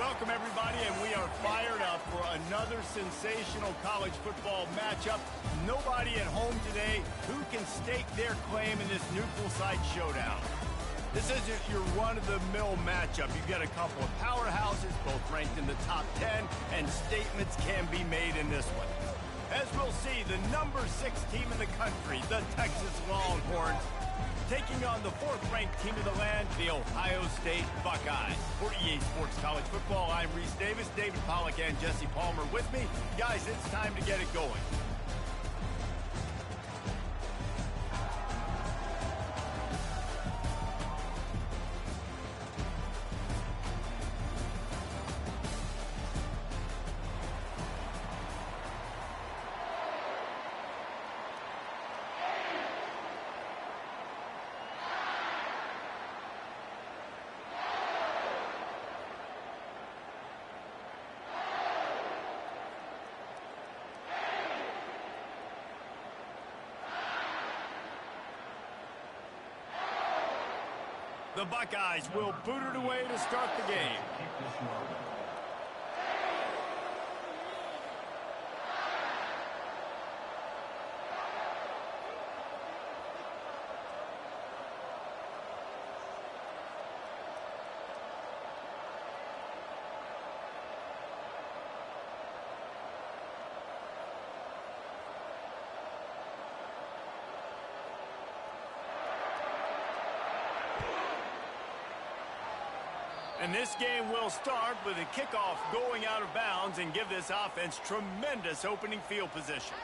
Welcome, everybody, and we are fired up for another sensational college football matchup. Nobody at home today who can stake their claim in this neutral site showdown. This isn't your run-of-the-mill matchup. You've got a couple of powerhouses, both ranked in the top 10, and statements can be made in this one. As we'll see, the number 6 team in the country, the Texas Longhorns, taking on the 4th-ranked team of the land, the Ohio State Buckeyes. For EA Sports College Football, I'm Reese Davis, David Pollack, and Jesse Palmer with me. Guys, it's time to get it going. The Buckeyes will boot it away to start the game. And this game will start with a kickoff going out of bounds and give this offense tremendous opening field position.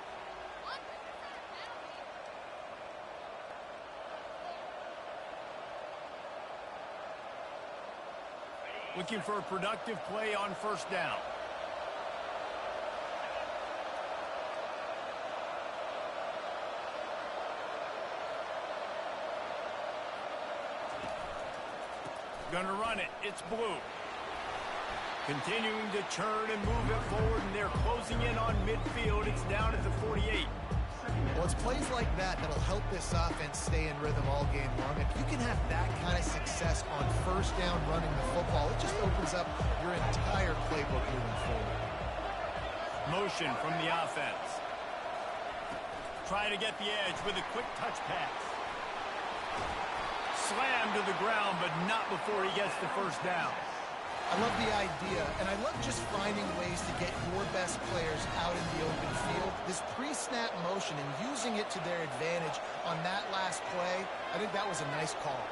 Looking for a productive play on first down. Gonna run it. It's blue. Continuing to churn and move it forward, and they're closing in on midfield. It's down at the 48. Well, it's plays like that that'll help this offense stay in rhythm all game long. If you can have that kind of success on first down running the football, it just opens up your entire playbook moving forward. Motion from the offense. Try to get the edge with a quick touch pass. Slammed to the ground, but not before he gets the first down. I love the idea, and I love just finding ways to get your best players out in the open field. This pre-snap motion and using it to their advantage on that last play, I think that was a nice call.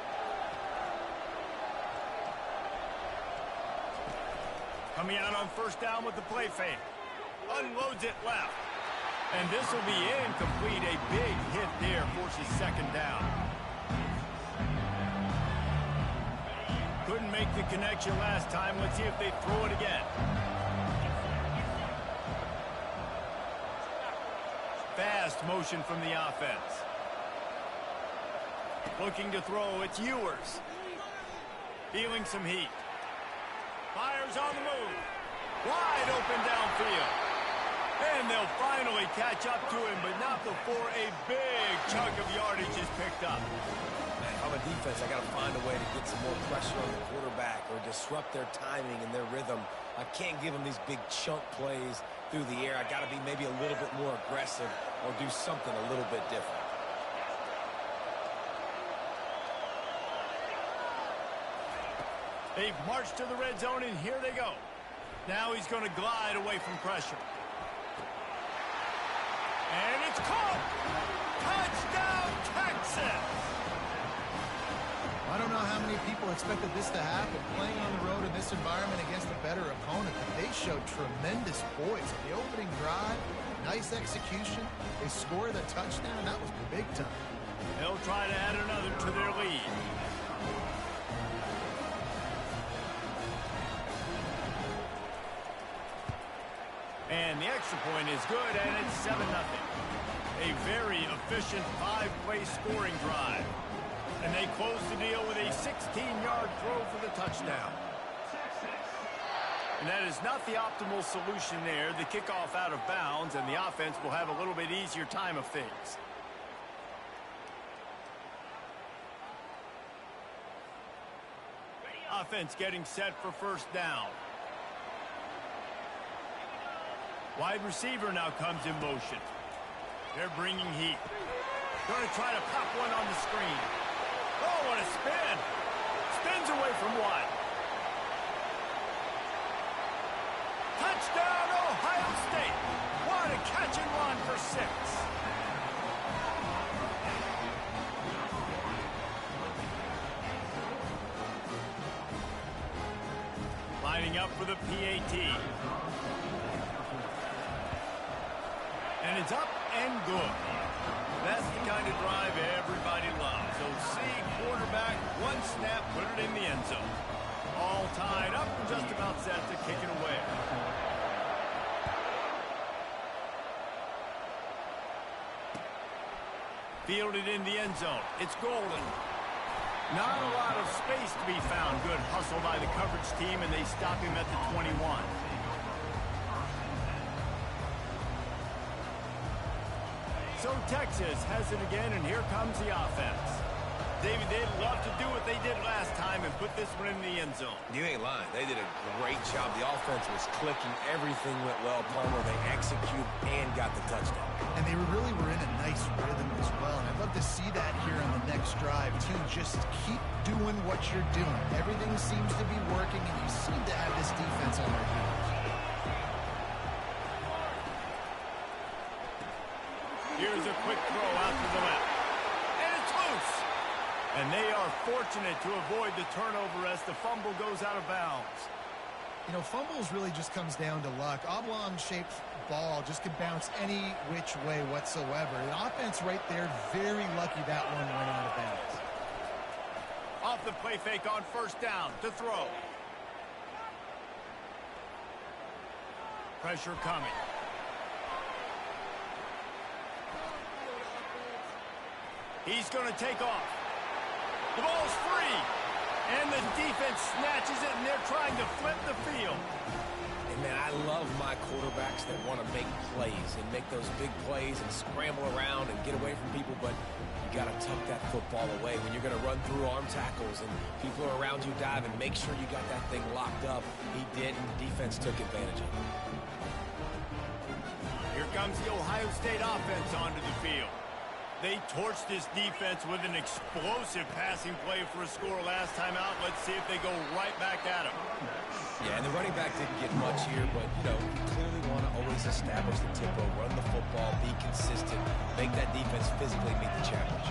Coming out on first down with the play fake. Unloads it left. And this will be incomplete. A big hit there forces second down. Couldn't make the connection last time. Let's see if they throw it again. Fast motion from the offense. Looking to throw. It's Ewers. Feeling some heat. Fires on the move. Wide open downfield. And they'll finally catch up to him, but not before a big chunk of yardage is picked up. If I'm a defense, I got to find a way to get some more pressure on the quarterback or disrupt their timing and their rhythm. I can't give them these big chunk plays through the air. I got to be maybe a little bit more aggressive or do something a little bit different. They've marched to the red zone, and here they go. Now he's going to glide away from pressure. And it's caught! Touchdown, Texas! I don't know how many people expected this to happen. Playing on the road in this environment against a better opponent, but they showed tremendous poise. The opening drive, nice execution. They scored a touchdown. That was big time. They'll try to add another to their lead. And the extra point is good, and it's 7-0. A very efficient 5-play scoring drive. And they close the deal with a 16-yard throw for the touchdown. And that is not the optimal solution there. The kickoff out of bounds, and the offense will have a little bit easier time of things. Offense getting set for first down. Wide receiver now comes in motion. They're bringing heat. Going to try to pop one on the screen. Oh, what a spin. Spins away from one. Touchdown, Ohio State. What a catch and run for 6. Lining up for the PAT. And it's up and good. That's the kind of drive everybody loves. OC, quarterback, one snap, put it in the end zone. All tied up and just about set to kick it away. Fielded in the end zone. It's Golden. Not a lot of space to be found. Good hustle by the coverage team, and they stop him at the 21. So Texas has it again, and here comes the offense. David, they'd love to do what they did last time and put this one in the end zone. You ain't lying. They did a great job. The offense was clicking. Everything went well. Palmer, they executed and got the touchdown. And they really were in a nice rhythm as well. And I'd love to see that here on the next drive, too. Just keep doing what you're doing. Everything seems to be working, and you seem to have this defense on their heels. Here's a quick throw out to the left. And it's loose. And they are fortunate to avoid the turnover as the fumble goes out of bounds. You know, fumbles really just comes down to luck. Oblong-shaped ball just can bounce any which way whatsoever. The offense right there, very lucky that one went out of bounds. Off the play fake on first down to throw. Pressure coming. He's going to take off. The ball's free. And the defense snatches it, and they're trying to flip the field. And, man, I love my quarterbacks that want to make plays and make those big plays and scramble around and get away from people, but you got to tuck that football away when you're going to run through arm tackles and people are around you diving. Make sure you got that thing locked up. He did, and the defense took advantage of it. Here comes the Ohio State offense onto the field. They torched this defense with an explosive passing play for a score last time out. Let's see if they go right back at him. Yeah, and the running back didn't get much here, but, you know, you clearly want to always establish the tempo, run the football, be consistent, make that defense physically meet the challenge.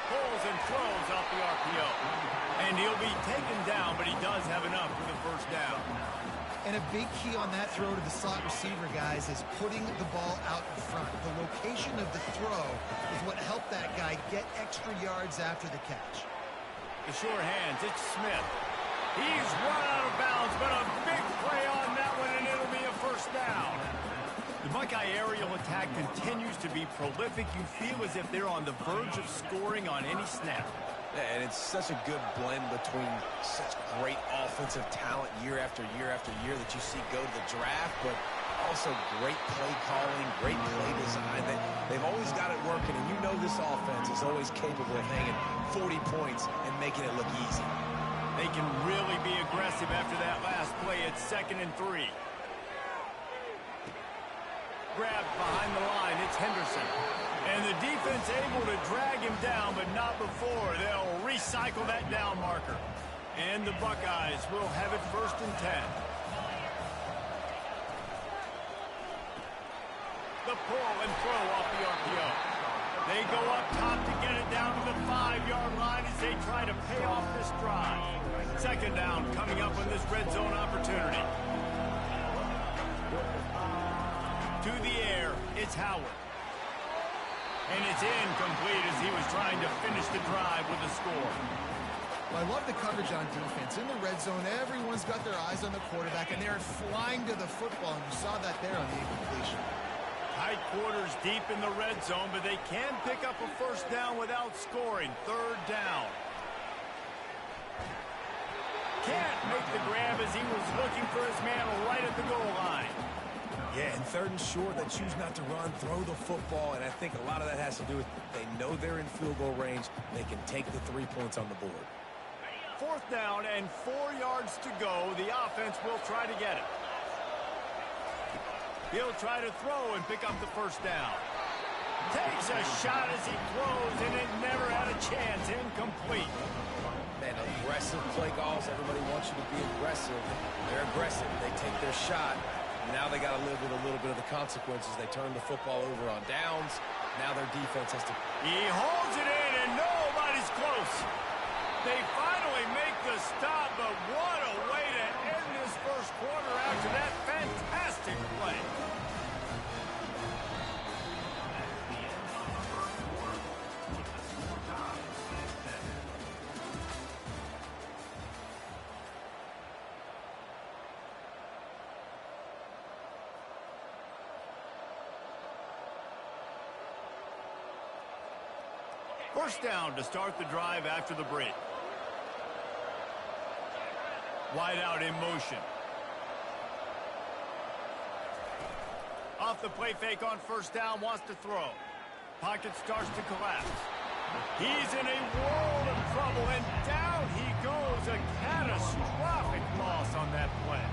Pulls and throws off the RPO. And he'll be taken down, but he does have enough for the first down. And a big key on that throw to the slot receiver, guys, is putting the ball out in front. The location of the throw is what helped that guy get extra yards after the catch. The sure hands, it's Smith. He's run out of bounds, but a big play on that one, and it'll be a first down. The Buckeye aerial attack continues to be prolific. You feel as if they're on the verge of scoring on any snap. Yeah, and it's such a good blend between such great offensive talent year after year after year that you see go to the draft, but also great play calling, great play design. They've always got it working, and you know this offense is always capable of hanging 40 points and making it look easy. They can really be aggressive after that last play. It's 2nd and 3. Grabbed behind the line. It's Henderson. And the defense able to drag him down, but not before. They'll recycle that down marker. And the Buckeyes will have it 1st and 10. The pull and throw off the RPO. They go up top to get it down to the 5-yard line as they try to pay off this drive. 2nd down coming up on this red zone opportunity. To the air, it's Howard. And it's incomplete as he was trying to finish the drive with a score. Well, I love the coverage on defense. In the red zone, everyone's got their eyes on the quarterback, and they're flying to the football, and you saw that there on the incompletion. Tight quarters deep in the red zone, but they can pick up a first down without scoring. 3rd down. Can't make the grab as he was looking for his man right at the goal line. Yeah, and 3rd and short, they choose not to run, throw the football, and I think a lot of that has to do with they know they're in field goal range. They can take the 3 points on the board. 4th down and 4 yards to go. The offense will try to get it. He'll try to throw and pick up the first down. Takes a shot as he throws, and it never had a chance. Incomplete. Man, aggressive play calls. Everybody wants you to be aggressive. They're aggressive. They take their shot. Now they got to live with a little bit of the consequences. They turn the football over on downs. Now their defense has to... He holds it in, and nobody's close. They finally make the stop, but what a way to end this first quarter after that fantastic play. First down to start the drive after the break. Wide out in motion. Off the play fake on first down, wants to throw. Pocket starts to collapse. He's in a world of trouble, and down he goes. A catastrophic loss on that play.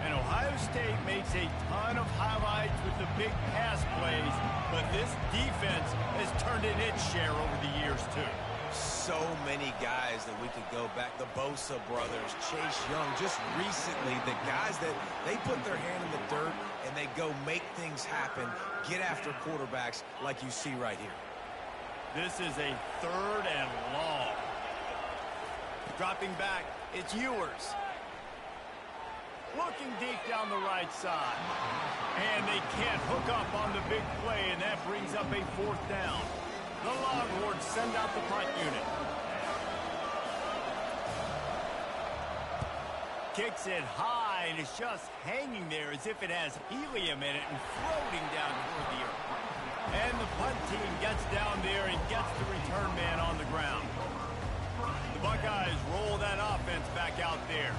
And Ohio State makes a ton of highlights with the big pass plays, but this defense has turned in its share over the years, too. So many guys that we could go back. The Bosa brothers, Chase Young, just recently, the guys that they put their hand in the dirt and they go make things happen, get after quarterbacks like you see right here. This is a 3rd and long. Dropping back, it's Ewers. Looking deep down the right side. And they can't hook up on the big play, and that brings up a 4th down. The Longhorns send out the punt unit. Kicks it high, and it's just hanging there as if it has helium in it and floating down toward the earth. And the punt team gets down there and gets the return man on the ground. The Buckeyes roll that offense back out there.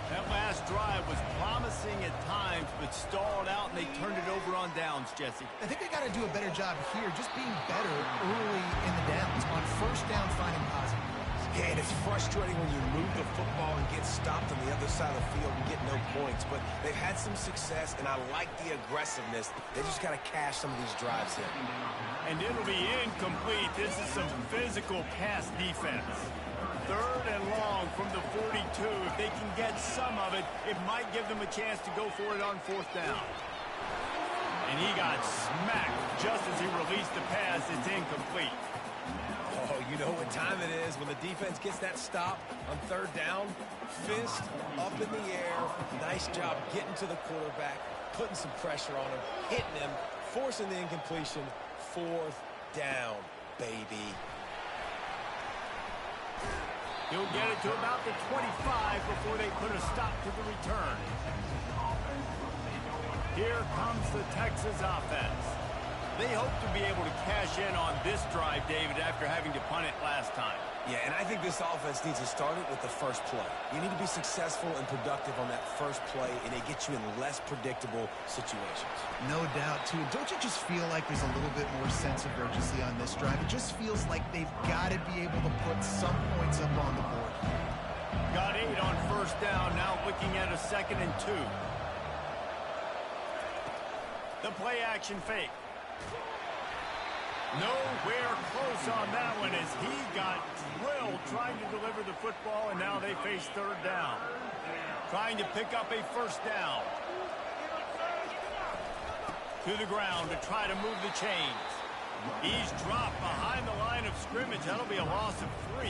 That last drive was promising at times, but stalled out, and they turned it over on downs, Jesse. I think they got to do a better job here, just being better early in the downs. On first down, finding positive plays. Yeah, and it's frustrating when you move the football and get stopped on the other side of the field and get no points. But they've had some success, and I like the aggressiveness. They just got to cash some of these drives in. And it'll be incomplete. This is some physical pass defense. 3rd and long from the 42. If they can get some of it, it might give them a chance to go for it on 4th down. And he got smacked just as he released the pass. It's incomplete. Oh, you know what time it is when the defense gets that stop on 3rd down. Fist up in the air. Nice job getting to the quarterback, putting some pressure on him, hitting him, forcing the incompletion. 4th down, baby. He'll get it to about the 25 before they put a stop to the return. Here comes the Texas offense. They hope to be able to cash in on this drive, David, after having to punt it last time. Yeah, and I think this offense needs to start it with the first play. You need to be successful and productive on that first play, and it gets you in less predictable situations. No doubt, too. Don't you just feel like there's a little bit more sense of urgency on this drive? It just feels like they've got to be able to put some points up on the board. Got 8 on first down, now looking at a 2nd and 2. The play action fake. Nowhere close on that one as he got drilled trying to deliver the football, and now they face 3rd down. Trying to pick up a 1st down. To the ground to try to move the chains. He's dropped behind the line of scrimmage. That'll be a loss of 3.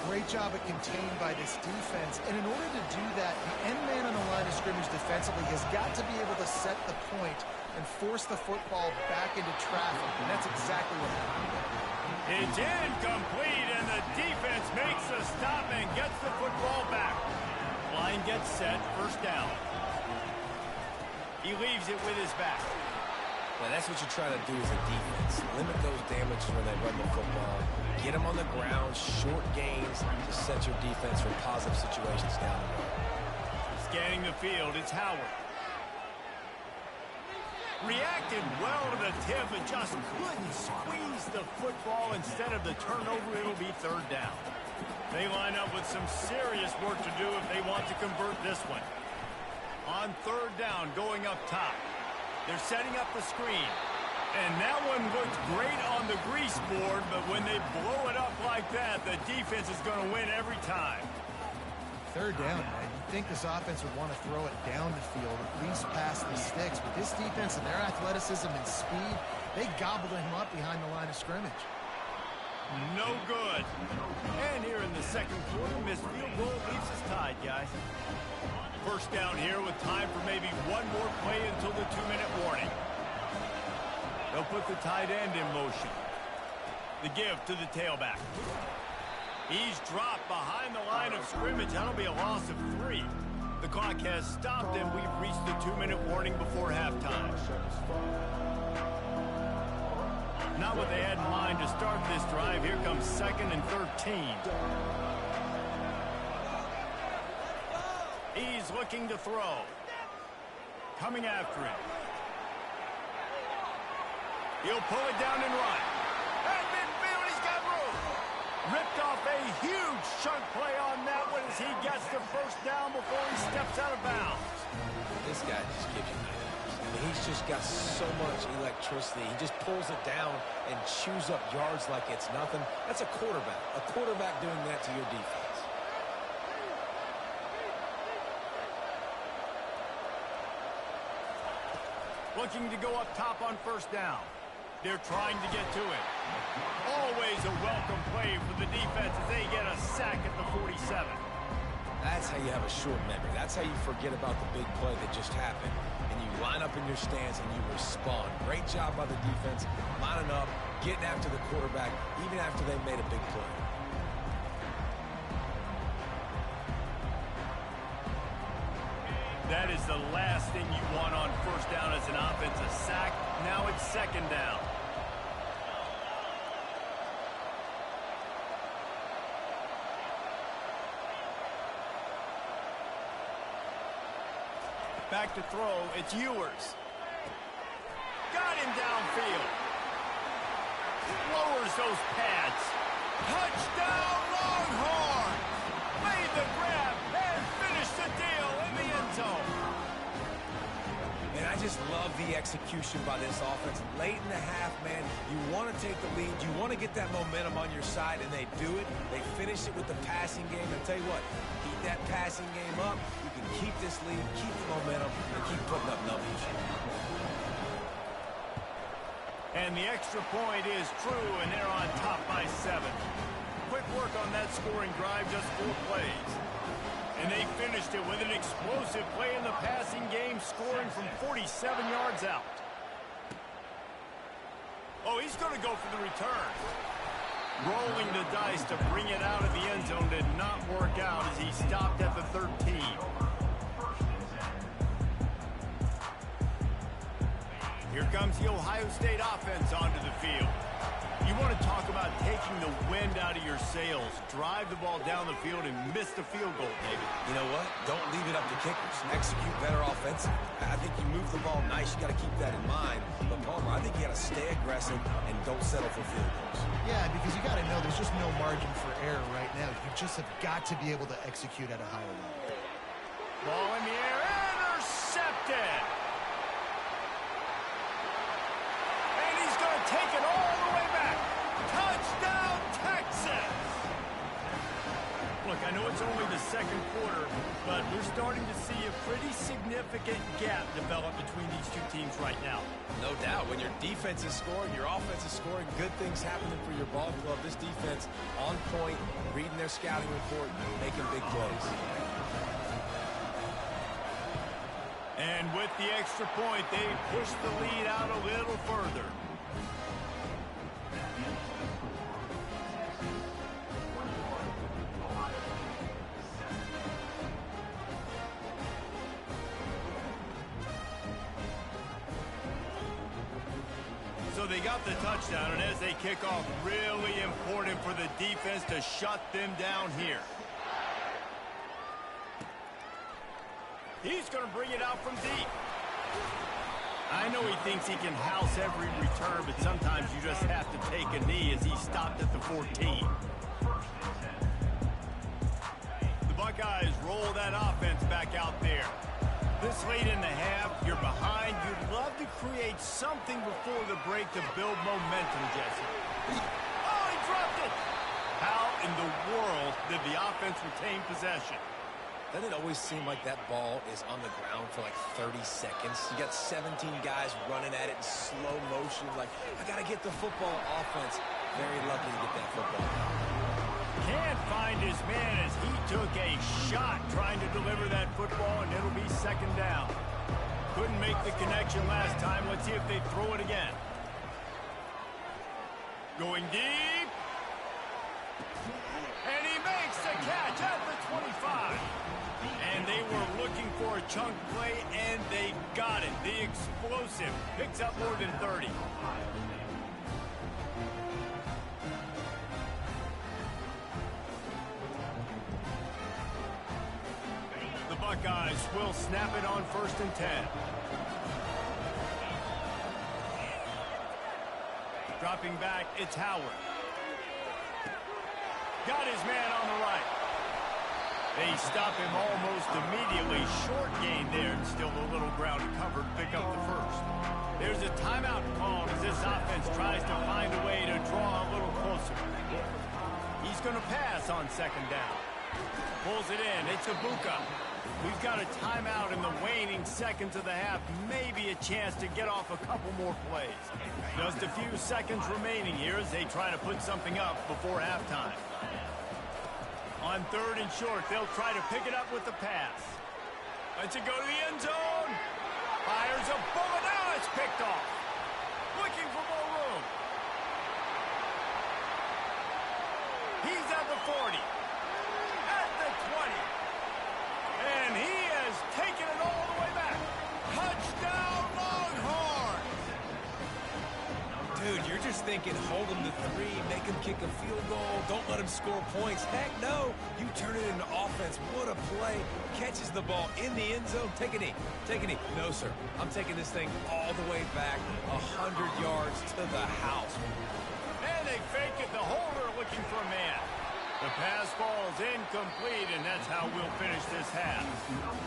Great job at contained by this defense. And in order to do that, the end man on the line of scrimmage defensively has got to be able to set the point and force the football back into traffic. And that's exactly what happened. It's incomplete, and the defense makes a stop and gets the football back. Line gets set, 1st down. He leaves it with his back. Now, that's what you try to do as a defense. Limit those damages when they run the football. Get them on the ground, short gains to set your defense for positive situations down the road. Scanning the field, it's Howard. Reacted well to the tip and just couldn't squeeze the football. Instead of the turnover, it'll be 3rd down. They line up with some serious work to do if they want to convert this one. On 3rd down, going up top. They're setting up the screen. And that one looked great on the grease board, but when they blow it up like that, the defense is going to win every time. Third down, man. You'd think this offense would want to throw it down the field, at least past the sticks. But this defense and their athleticism and speed, they gobbled him up behind the line of scrimmage. No good. And here in the second quarter, missed field goal leaves us tied, guys. First down here with time for maybe one more play until the 2-minute warning. They'll put the tight end in motion. The give to the tailback. He's dropped behind the line of scrimmage. That'll be a loss of 3. The clock has stopped, and we've reached the 2-minute warning before halftime. Not what they had in mind to start this drive. Here comes 2nd and 13. He's looking to throw. Coming after him. He'll pull it down and run. At midfield, he's got room. Ripped off a huge chunk play on that one as he gets the first down before he steps out of bounds. This guy just gives you nightmares. I mean, he's just got so much electricity. He just pulls it down and chews up yards like it's nothing. That's a quarterback. A quarterback doing that to your defense. Looking to go up top on first down. They're trying to get to it. Always a welcome play for the defense as they get a sack at the 47. That's how you have a short memory. That's how you forget about the big play that just happened. And you line up in your stance and you respond. Great job by the defense, lining up, getting after the quarterback, even after they made a big play. That is the last thing you want on first down as an offense, a sack. Now it's second down. Back to throw, it's Ewers. Got him downfield. Lowers those pads. Touchdown, Longhorns! Made the grab and finished the deal in the end zone. And I just love the execution by this offense. Late in the half, man, you want to take the lead. You want to get that momentum on your side, and they do it. They finish it with the passing game. And tell you what, keep that passing game up. You can keep this lead, keep the momentum, and keep putting up numbers. And the extra point is true, and they're on top by 7. Quick work on that scoring drive, just 4 plays. And they finished it with an explosive play in the passing game, scoring from 47 yards out. Oh, he's going to go for the return. Rolling the dice to bring it out of the end zone did not work out as he stopped at the 13. Here comes the Ohio State offense onto the field. You want to talk about taking the wind out of your sails. Drive the ball down the field and miss the field goal, David. You know what? Don't leave it up to kickers. Execute better offensively. I think you move the ball nice. You got to keep that in mind. But, Palmer, I think you got to stay aggressive and don't settle for field goals. Yeah, because you got to know there's just no margin for error right now. You just have got to be able to execute at a higher level. Ball in the air, intercepted. And he's going to take it all the way back. Touchdown, Texas! Look, I know it's only the second quarter, but we're starting to see a pretty significant gap develop between these two teams right now. No doubt. When your defense is scoring, your offense is scoring, good things happening for your ball club. This defense on point, reading their scouting report, making big plays. And with the extra point, they push the lead out a little further. So they got the touchdown, and as they kick off, really important for the defense to shut them down here. He's going to bring it out from deep. I know he thinks he can house every return, but sometimes you just have to take a knee as he stopped at the 14. The Buckeyes roll that offense back out there. This This late in the half, you're behind. You'd love to create something before the break to build momentum, Jesse. Oh, he dropped it! How in the world did the offense retain possession? Doesn't it always seem like that ball is on the ground for like 30 seconds? You got 17 guys running at it in slow motion. Like, I got to get the football. Offense. Very lucky to get that football. Can't find his man as he took a shot trying to deliver that football, and it'll be second down. Couldn't make the connection last time. Let's see if they throw it again. Going deep. And he makes the catch at the 25. And they were looking for a chunk play, and they got it. The explosive picks up more than 30. The Buckeyes will snap it on 1st and 10. Dropping back, it's Howard. Got his man on the right. They stop him almost immediately. Short gain there, and still a little ground covered. Pick up the first. There's a timeout called as this offense tries to find a way to draw a little closer. He's going to pass on second down. Pulls it in. It's Ibuka. We've got a timeout in the waning seconds of the half. Maybe a chance to get off a couple more plays. Just a few seconds remaining here as they try to put something up before halftime. On 3rd and short, they'll try to pick it up with the pass. Lets it go to the end zone. Fires a bullet. Now it's picked off. Looking for more room. He's at the 40. At the 20. And he has taken it all the way back. Touchdown, Longhorns! Dude, you're just thinking, hold him to 3, make him kick a field goal, don't let him score points. Heck no, you turn it into offense. What a play. Catches the ball in the end zone. Take a knee. Take a knee. No, sir. I'm taking this thing all the way back 100 yards to the house. And they fake it. The holder looking for a man. The pass ball's incomplete, and that's how we'll finish this half.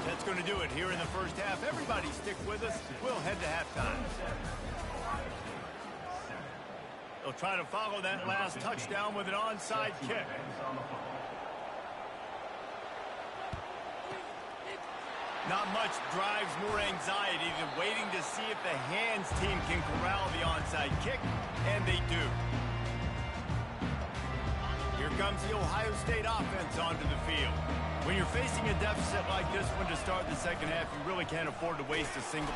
That's going to do it here in the first half. Everybody stick with us. We'll head to halftime. They'll try to follow that last touchdown with an onside kick. Not much drives more anxiety than waiting to see if the hands team can corral the onside kick, and they do. Here comes the Ohio State offense onto the field. When you're facing a deficit like this one to start the second half, you really can't afford to waste a single.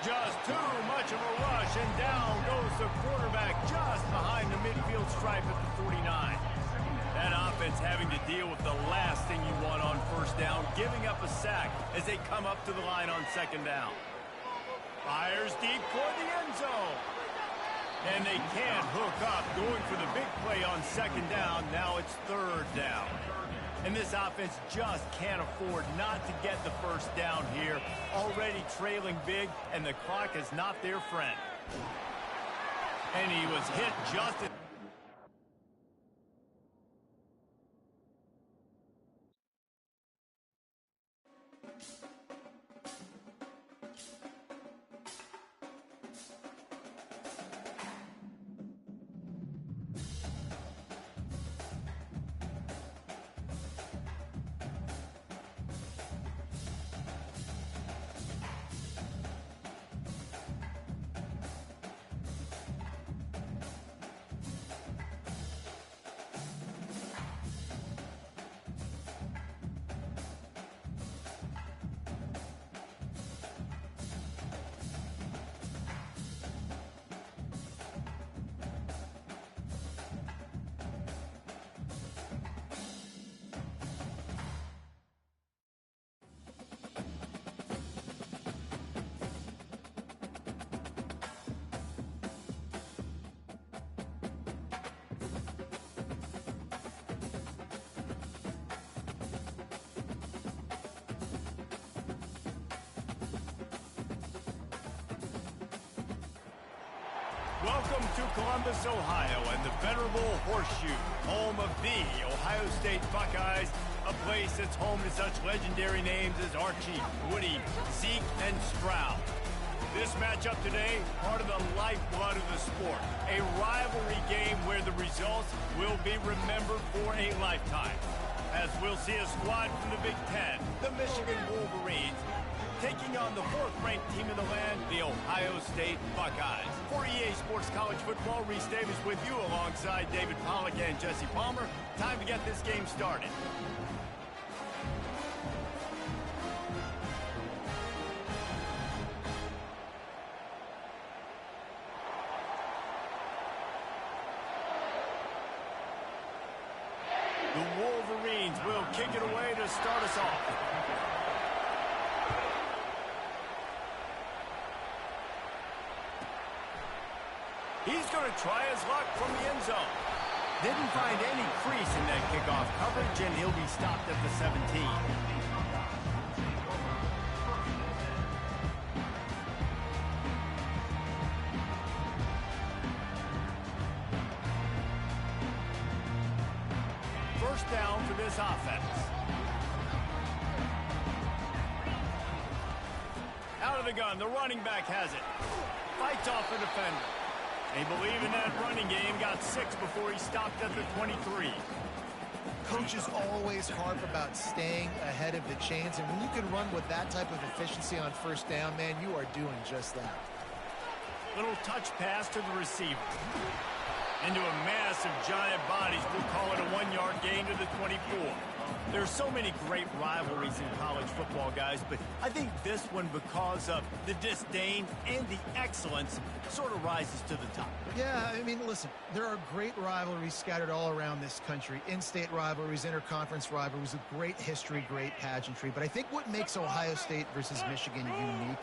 Just too much of a rush, and down goes the quarterback just behind the midfield stripe at the 49. That offense having to deal with the last thing you want on first down, giving up a sack as they come up to the line on second down. Fires deep toward the end zone. And they can't hook up, going for the big play on second down. Now it's 3rd down. And this offense just can't afford not to get the first down here. Already trailing big, and the clock is not their friend. And he was hit just at... Welcome to Columbus, Ohio, and the venerable Horseshoe, home of the Ohio State Buckeyes, a place that's home to such legendary names as Archie, Woody, Zeke, and Stroud. This matchup today, part of the lifeblood of the sport. A rivalry game where the results will be remembered for a lifetime. As we'll see a squad from the Big Ten, the Michigan Wolverines, taking on the fourth-ranked team in the land, the Ohio State Buckeyes. For EA Sports College Football, Reese Davis with you alongside David Pollack and Jesse Palmer. Time to get this game started. The Wolverines will kick it away to start us off. He's going to try his luck from the end zone. Didn't find any crease in that kickoff coverage, and he'll be stopped at the 17. First down for this offense. Out of the gun, the running back has it. Fights off the defender. They believe in that running game, got 6 before he stopped at the 23. Coaches always harp about staying ahead of the chains, and when you can run with that type of efficiency on first down, man, you are doing just that. Little touch pass to the receiver. Into a mass of giant bodies. We'll call it a 1-yard gain to the 24. There's so many great rivalries in college football, guys, but I think this one, because of the disdain and the excellence, sort of rises to the top. Yeah, I mean, listen, there are great rivalries scattered all around this country. In-state rivalries, interconference rivalries with great history, great pageantry. But I think what makes Ohio State versus Michigan unique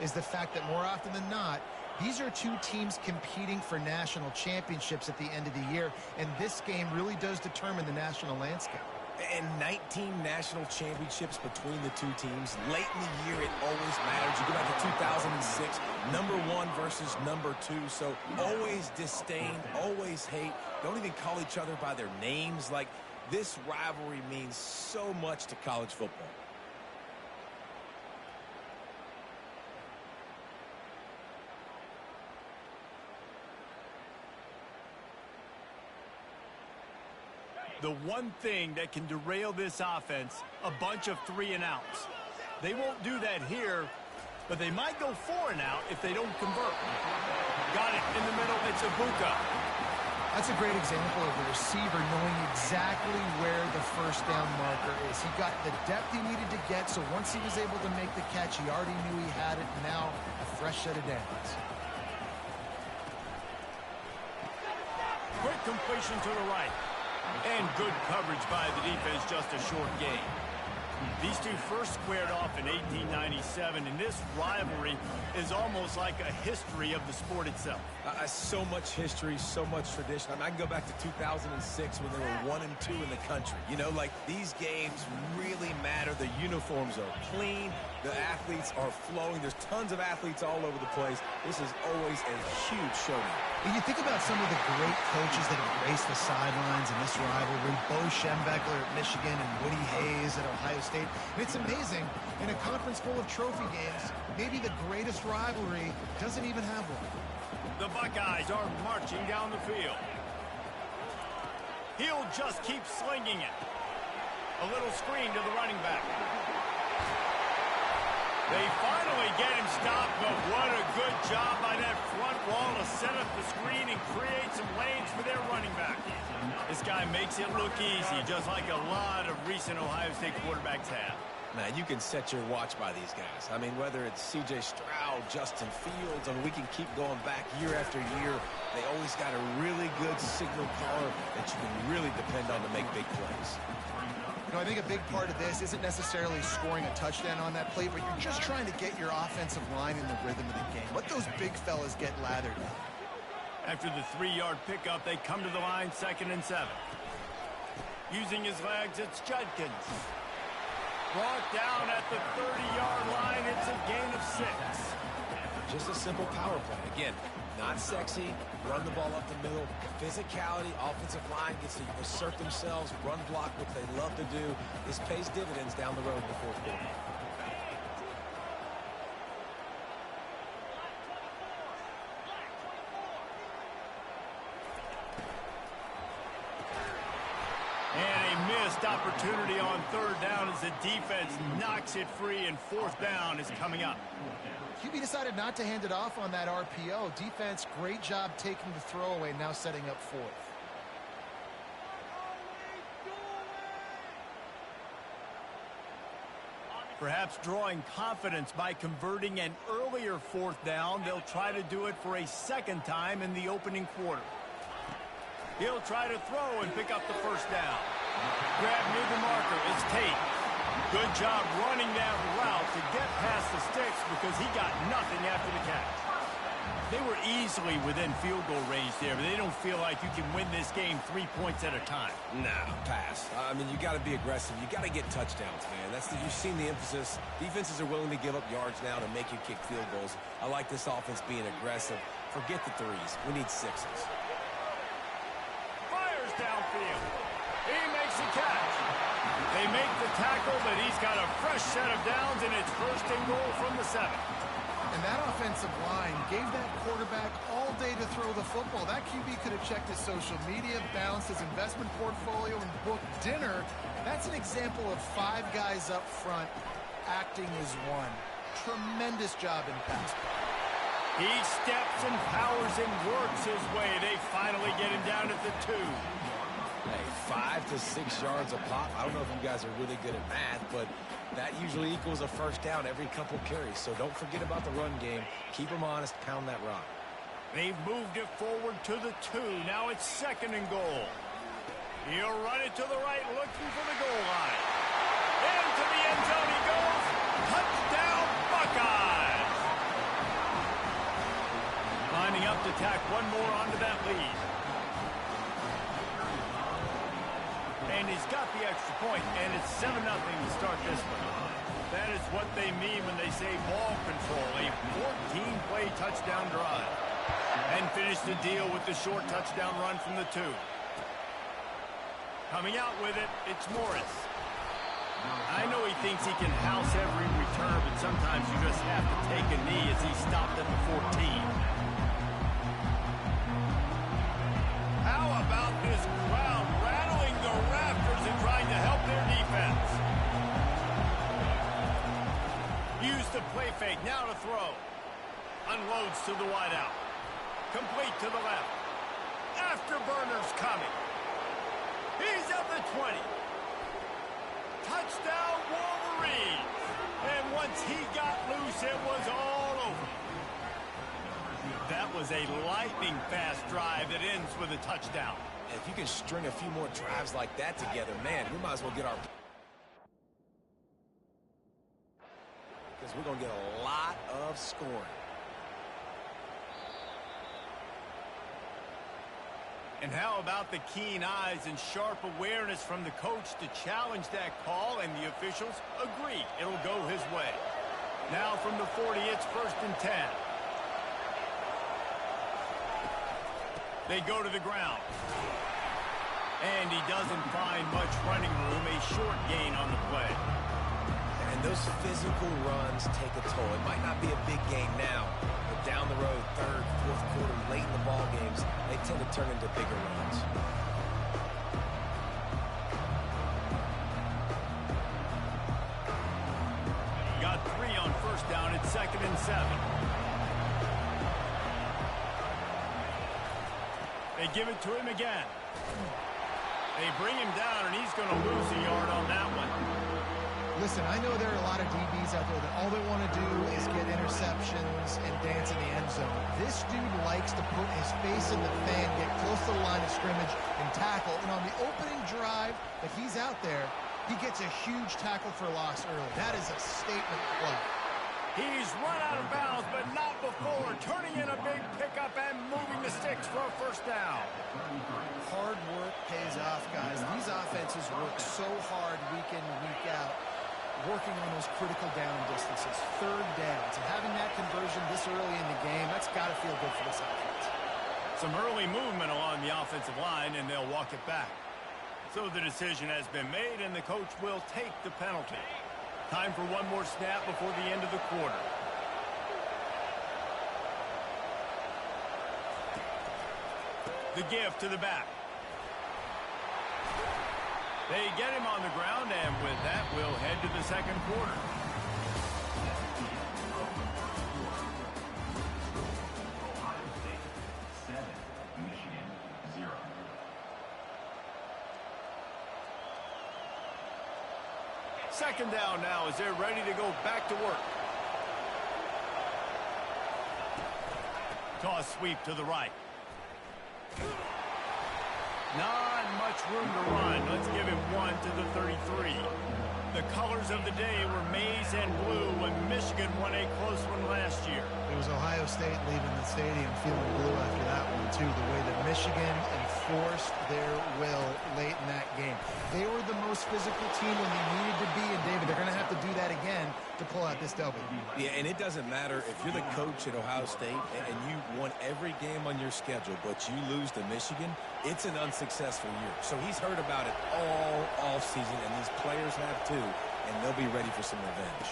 is the fact that more often than not, these are two teams competing for national championships at the end of the year, and this game really does determine the national landscape. And 19 national championships between the two teams. Late in the year, it always matters. You go back to 2006, number 1 versus number 2. So always disdain, always hate. Don't even call each other by their names. Like, this rivalry means so much to college football. The one thing that can derail this offense, a bunch of 3-and-outs. They won't do that here, but they might go 4-and-out if they don't convert. Got it in the middle. It's Ibuka. That's a great example of a receiver knowing exactly where the first down marker is. He got the depth he needed to get, so once he was able to make the catch, he already knew he had it. Now, a fresh set of downs. Quick completion to the right. And good coverage by the defense, just a short gain. These two first squared off in 1897, and this rivalry is almost like a history of the sport itself. So much history, so much tradition. I mean, I can go back to 2006 when they were 1 and 2 in the country. You know, like, these games really matter. The uniforms are clean. The athletes are flowing. There's tons of athletes all over the place. This is always a huge showdown. When you think about some of the great coaches that have graced the sidelines in this rivalry, Bo Schembechler at Michigan and Woody Hayes at Ohio State, and it's amazing, in a conference full of trophy games, maybe the greatest rivalry doesn't even have one. The Buckeyes are marching down the field. He'll just keep slinging it. A little screen to the running back. They finally get him stopped, but what a good job by that front wall to set up the screen and create some lanes for their running back. This guy makes it look easy, just like a lot of recent Ohio State quarterbacks have. Man, you can set your watch by these guys. I mean, whether it's C.J. Stroud, Justin Fields, I mean, we can keep going back year after year. They always got a really good signal caller that you can really depend on to make big plays. You know, I think a big part of this isn't necessarily scoring a touchdown on that play, but you're just trying to get your offensive line in the rhythm of the game. Let those big fellas get lathered up. After the 3-yard pickup, they come to the line, 2nd and 7. Using his legs, it's Judkins. Brought down at the 30-yard line, it's a gain of 6. Just a simple power play. Again, not sexy, run the ball up the middle. Physicality, offensive line gets to assert themselves, run block, what they love to do. This pays dividends down the road in the 4th quarter. opportunity on third down as the defense knocks it free, and fourth down is coming up. QB decided not to hand it off on that RPO. Defense, great job taking the throwaway, now setting up fourth. Perhaps drawing confidence by converting an earlier fourth down. They'll try to do it for a second time in the opening quarter. He'll try to throw and pick up the first down. Grab near the marker is Tate. Good job running that route to get past the sticks because he got nothing after the catch. They were easily within field goal range there, but they don't feel like you can win this game 3 points at a time. No, pass. I mean, you got to be aggressive. You got to get touchdowns, man. You've seen the emphasis. Defenses are willing to give up yards now to make you kick field goals. I like this offense being aggressive. Forget the threes. We need sixes. Fires downfield. He makes a catch. They make the tackle, but he's got a fresh set of downs, and it's first and goal from the 7. And that offensive line gave that quarterback all day to throw the football. That QB could have checked his social media, balanced his investment portfolio, and booked dinner. That's an example of 5 guys up front acting as one. Tremendous job in pass. He steps and powers and works his way. They finally get him down at the 2. Hey, 5 to 6 yards a pop. I don't know if you guys are really good at math, but that usually equals a first down every couple carries. So don't forget about the run game. Keep them honest. Pound that rock. They've moved it forward to the 2. Now it's second and goal. He'll run it to the right, looking for the goal line. Into the end zone he goes. Touchdown, Buckeyes! Lining up to tack one more onto that lead. And he's got the extra point, and it's 7-0 to start this one. That is what they mean when they say ball control, a 14-play touchdown drive. And finish the deal with the short touchdown run from the 2. Coming out with it, it's Morris. I know he thinks he can house every return, but sometimes you just have to take a knee as he stopped at the 14. How about this crowd rattling the rafters and trying to help their defense? Use the play fake, now to throw. Unloads to the wideout. Complete to the left. Afterburner's coming. He's at the 20. Touchdown, Wolverines. And once he got loose, it was all over. That was a lightning-fast drive that ends with a touchdown. If you can string a few more drives like that together, man, we might as well get our... Because we're going to get a lot of scoring. And how about the keen eyes and sharp awareness from the coach to challenge that call, and the officials agree it'll go his way. Now from the 40, it's first and 10. They go to the ground. And he doesn't find much running room, a short gain on the play. And those physical runs take a toll. It might not be a big gain now, but down the road, third, fourth quarter, late in the ball games, they tend to turn into bigger runs. Got 3 on first down. It's second and 7. They give it to him again. They bring him down, and he's going to lose a yard on that one. Listen, I know there are a lot of DBs out there that all they want to do is get interceptions and dance in the end zone. This dude likes to put his face in the fan, get close to the line of scrimmage, and tackle. And on the opening drive that he's out there, he gets a huge tackle for loss early. That is a statement play. He's run out of bounds, but not before, turning in a big pickup and moving the sticks for a first down. Hard work pays off, guys. These offenses work so hard week in and week out, working on those critical down distances, third downs, and having that conversion this early in the game, that's got to feel good for this offense. Some early movement along the offensive line, and they'll walk it back. So the decision has been made, and the coach will take the penalty. Time for one more snap before the end of the quarter. The give to the back. They get him on the ground, and with that, we'll head to the second quarter. Second down now as they're ready to go back to work. Toss sweep to the right. Not much room to run. Let's give him one to the 33. The colors of the day were maize and blue when Michigan won a close one last year. It was Ohio State leaving the stadium feeling blue after that one, too. The way that Michigan enforced their will late in that game. They were the most physical team when they needed to be, and David, they're going to have to do that again to pull out this W. Yeah, and it doesn't matter if you're the coach at Ohio State and you won every game on your schedule, but you lose to Michigan, it's an unsuccessful year. So he's heard about it all season, and these players have too, and they'll be ready for some revenge.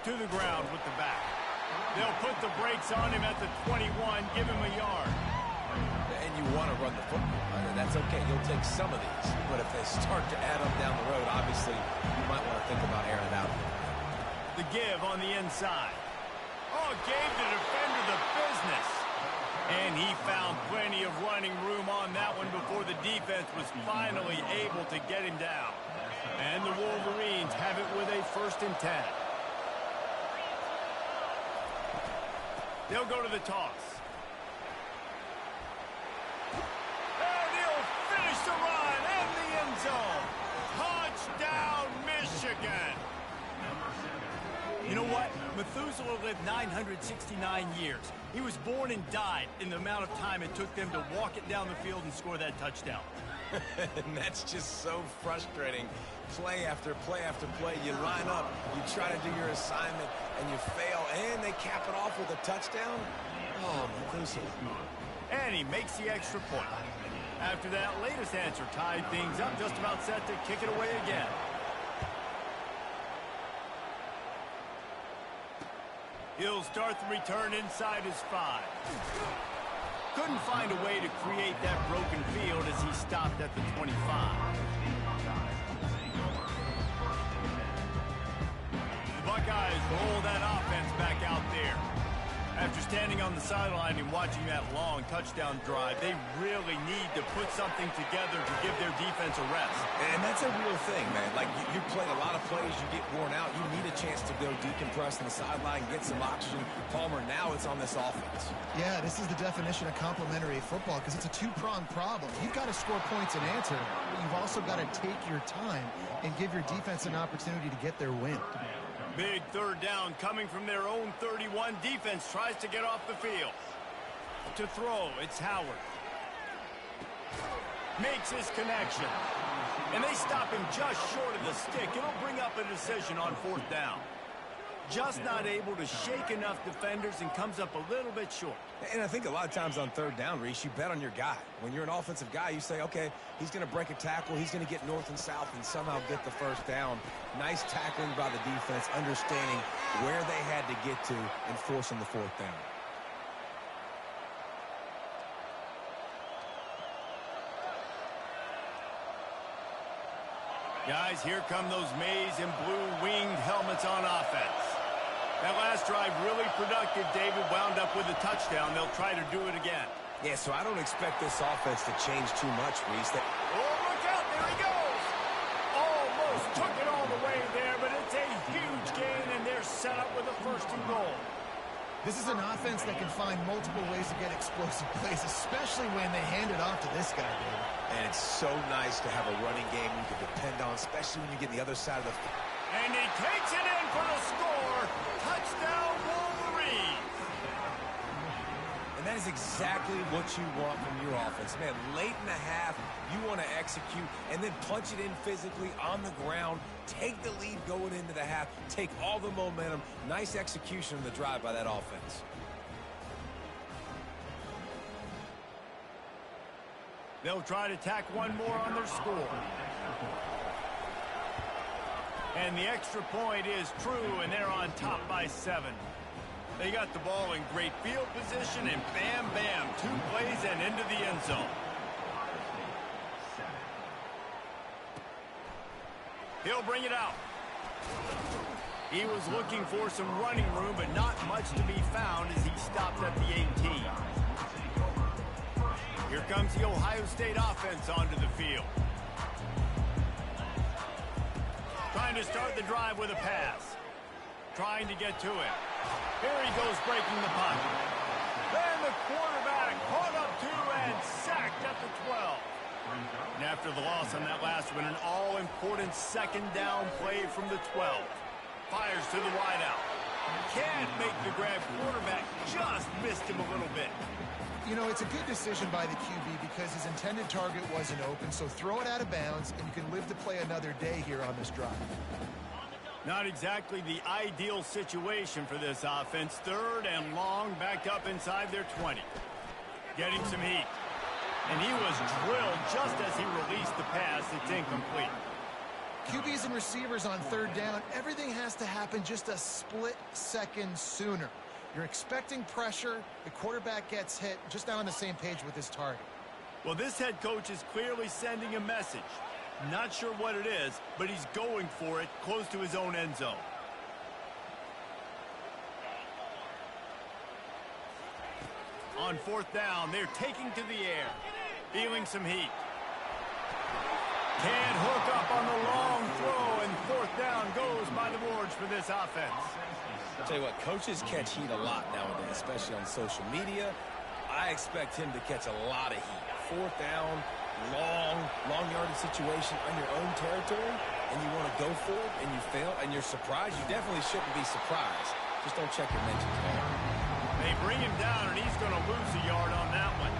To the ground with the back. They'll put the brakes on him at the 21, give him a yard. And you want to run the football. That's okay. You'll take some of these. But if they start to add up down the road, obviously, you might want to think about airing it out. The give on the inside. Oh, gave the defender the business. And he found plenty of running room on that one before the defense was finally able to get him down. And the Wolverines have it with a 1st and 10. They'll go to the toss. And he'll finish the run in the end zone. Touchdown, Michigan. You know what? Methuselah lived 969 years. He was born and died in the amount of time it took them to walk it down the field and score that touchdown. And that's just so frustrating. Play after play after play. You line up, you try to do your assignment, and you fail, and they cap it off with a touchdown. Oh, Methuselah. And he makes the extra point. After that latest answer tied things up, just about set to kick it away again. He'll start the return inside his 5. Couldn't find a way to create that broken field as he stopped at the 25. The Buckeyes roll that offense back out there. After standing on the sideline and watching that long touchdown drive, they really need to put something together to give their defense a rest. And that's a real thing, man. Like, you played a lot of plays, you get worn out. You need a chance to go decompress on the sideline, get some oxygen. Palmer, now it's on this offense. Yeah, this is the definition of complementary football because it's a two-pronged problem. You've got to score points and answer, but you've also got to take your time and give your defense an opportunity to get their win. Big 3rd down coming from their own 31. Defense tries to get off the field. To throw, it's Howard. Makes his connection. And they stop him just short of the stick. It'll bring up a decision on 4th down. Just not able to shake enough defenders and comes up a little bit short. And I think a lot of times on 3rd down, Reese, you bet on your guy. When you're an offensive guy, you say, okay, he's going to break a tackle, he's going to get north and south and somehow get the 1st down. Nice tackling by the defense, understanding where they had to get to and forcing the 4th down. Guys, here come those maize and blue winged helmets on offense. That last drive really productive. David wound up with a touchdown. They'll try to do it again. Yeah, so I don't expect this offense to change too much, Reese. Oh, look out. There he goes. Almost took it all the way there, but it's a huge gain, and they're set up with a 1st and goal. This is an offense that can find multiple ways to get explosive plays, especially when they hand it off to this guy, David. And it's so nice to have a running game you can depend on, especially when you get the other side of the field. And he takes it in for the score. Touchdown, Wolverines. And that is exactly what you want from your offense. Man, late in the half, you want to execute and then punch it in physically on the ground, take the lead going into the half, take all the momentum. Nice execution of the drive by that offense. They'll try to tack one more on their score. And the extra point is true, and they're on top by 7. They got the ball in great field position, and bam, bam, 2 plays and into the end zone. He'll bring it out. He was looking for some running room, but not much to be found as he stopped at the 18. Here comes the Ohio State offense onto the field. Trying to start the drive with a pass. Trying to get to it. Here he goes breaking the pocket. Then the quarterback caught up to and sacked at the 12. And after the loss on that last one, an all-important second down play from the 12. Fires to the wideout. Can't make the grab. Quarterback just missed him a little bit. You know, it's a good decision by the QB because his intended target wasn't open, so throw it out of bounds, and you can live to play another day here on this drive. Not exactly the ideal situation for this offense. 3rd and long, back up inside their 20. Getting some heat. And he was drilled just as he released the pass. It's incomplete. QBs and receivers on 3rd down, everything has to happen just a split second sooner. You're expecting pressure, the quarterback gets hit, just not on the same page with his target. Well, this head coach is clearly sending a message. Not sure what it is, but he's going for it close to his own end zone. On 4th down, they're taking to the air, feeling some heat. Can't hook up on the long throw, and 4th down goes by the boards for this offense. I'll tell you what, coaches catch heat a lot nowadays, especially on social media. I expect him to catch a lot of heat. 4th down, long yardage situation on your own territory, and you want to go for it, and you fail, and you're surprised. You definitely shouldn't be surprised. Just don't check your mentions, man. They bring him down, and he's going to lose a yard on that one.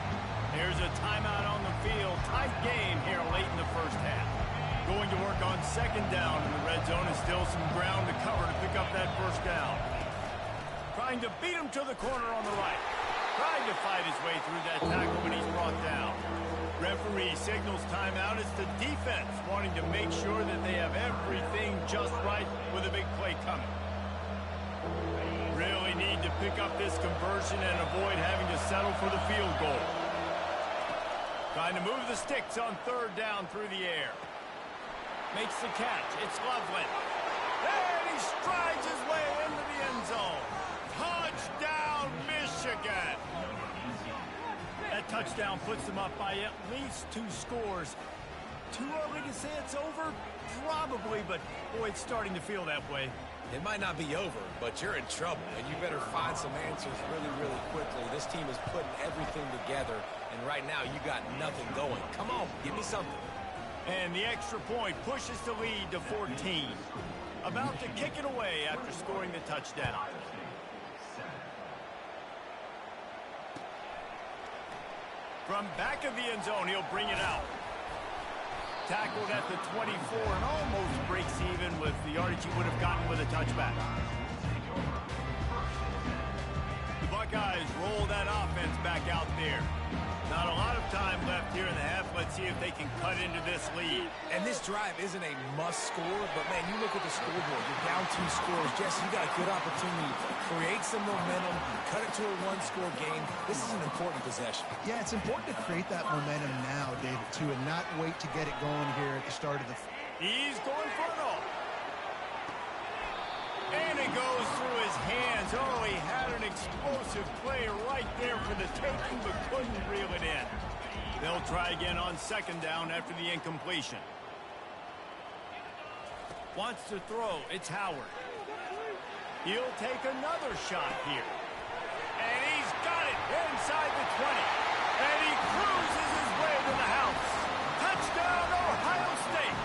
There's a timeout on the field. Tight game here late in the first half. Going to work on 2nd down in the red zone, and still some ground to cover to pick up that 1st down. Trying to beat him to the corner on the right. Trying to fight his way through that tackle when he's brought down. Referee signals timeout. It's the defense wanting to make sure that they have everything just right with a big play coming. Really need to pick up this conversion and avoid having to settle for the field goal. Trying to move the sticks on 3rd down through the air. Makes the catch. It's Loveland. And he strides his way into the end zone. Touchdown, Michigan. That touchdown puts them up by at least 2 scores. Too early to say it's over? Probably, but boy, it's starting to feel that way. It might not be over, but you're in trouble, and you better find some answers really quickly. This team is putting everything together, and right now you got nothing going. Come on, give me something. And the extra point pushes the lead to 14. About to kick it away after scoring the touchdown. From back of the end zone, he'll bring it out. Tackled at the 24 and almost breaks even with the yardage he would have gotten with a touchback. The Buckeyes roll that offense back out there. Not a lot of time left here in the half. Let's see if they can cut into this lead. And this drive isn't a must score, but man, you look at the scoreboard. You're down 2 scores. Jesse, you got a good opportunity to create some momentum, cut it to a 1-score game. This is an important possession. Yeah, it's important to create that momentum now, David, too, and not wait to get it going here at the start of the... He's going for it all. And it goes through his hands. Oh, he had an explosive play right there for the taking, but couldn't reel it in. They'll try again on 2nd down after the incompletion. Wants to throw. It's Howard. He'll take another shot here. And he's got it inside the 20. And he cruises his way to the house. Touchdown, Ohio State.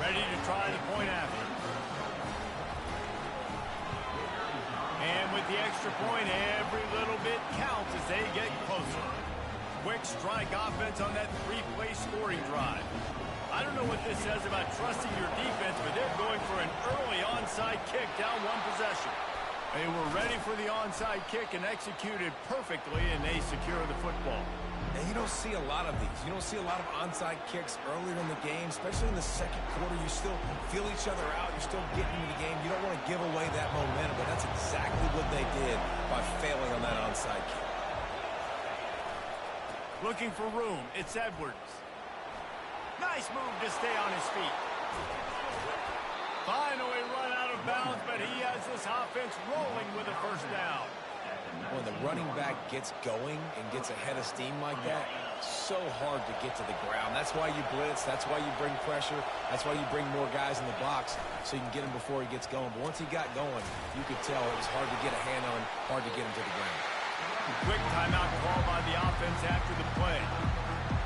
Ready to try the point after. And with the extra point, every little bit counts as they get closer. Quick strike offense on that 3-play scoring drive. I don't know what this says about trusting your defense, but they're going for an early onside kick down 1 possession. They were ready for the onside kick and executed perfectly, and they secure the football. And you don't see a lot of these. You don't see a lot of onside kicks earlier in the game, especially in the 2nd quarter. You still feel each other out. You're still getting into the game. You don't want to give away that momentum, but that's exactly what they did by failing on that onside kick. Looking for room. It's Edwards. Nice move to stay on his feet. Finally run out of bounds, but he has this offense rolling with a first down. When the running back gets going and gets ahead of steam like that, so hard to get to the ground. That's why you blitz. That's why you bring pressure. That's why you bring more guys in the box so you can get him before he gets going. But once he got going, you could tell it was hard to get a hand on, hard to get him to the ground. Quick timeout call by the offense after the play.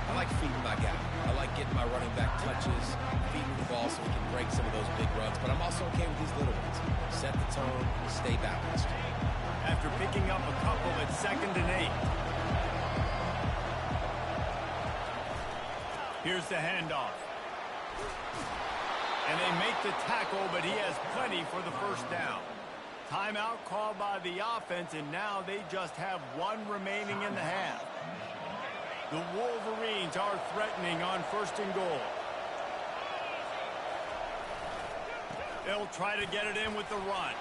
I like feeding my guy. I like getting my running back touches, feeding the ball so we can break some of those big runs. But I'm also okay with these little ones. Set the tone, stay balanced. After picking up a couple at 2nd and 8. Here's the handoff. And they make the tackle, but he has plenty for the first down. Timeout called by the offense, and now they just have one remaining in the half. The Wolverines are threatening on 1st and goal. They'll try to get it in with the run.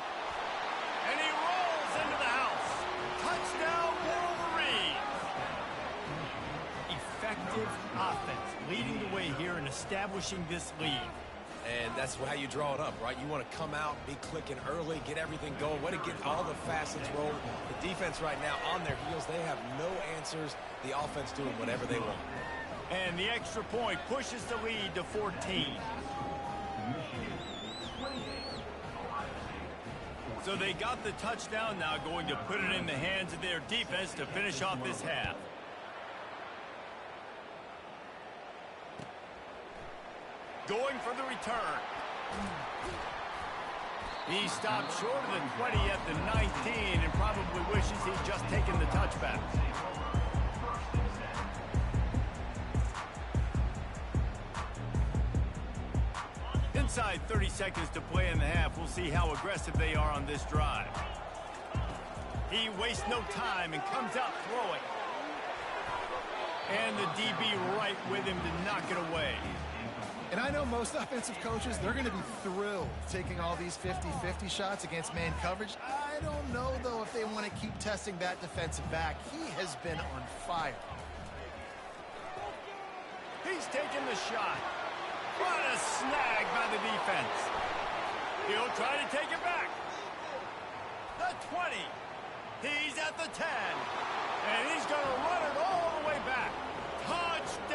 And he rolls into the house. Touchdown, Wolverines. Effective offense leading the way here and establishing this lead. And that's how you draw it up, right? You want to come out, be clicking early, get everything going, way to get all the facets rolling. The defense right now on their heels, they have no answers. The offense doing whatever they want. And the extra point pushes the lead to 14. So they got the touchdown, now going to put it in the hands of their defense to finish off this half. Going for the return. He stopped short of the 20 at the 19 and probably wishes he'd just taken the touchback. Inside 30 seconds to play in the half. We'll see how aggressive they are on this drive. He wastes no time and comes out throwing. And the DB right with him to knock it away. And I know most offensive coaches, they're going to be thrilled taking all these 50-50 shots against man coverage. I don't know, though, if they want to keep testing that defensive back. He has been on fire. He's taking the shot. What a snag by the defense. He'll try to take it back. The 20. He's at the 10. And he's going to run it all the way back. Touchdown!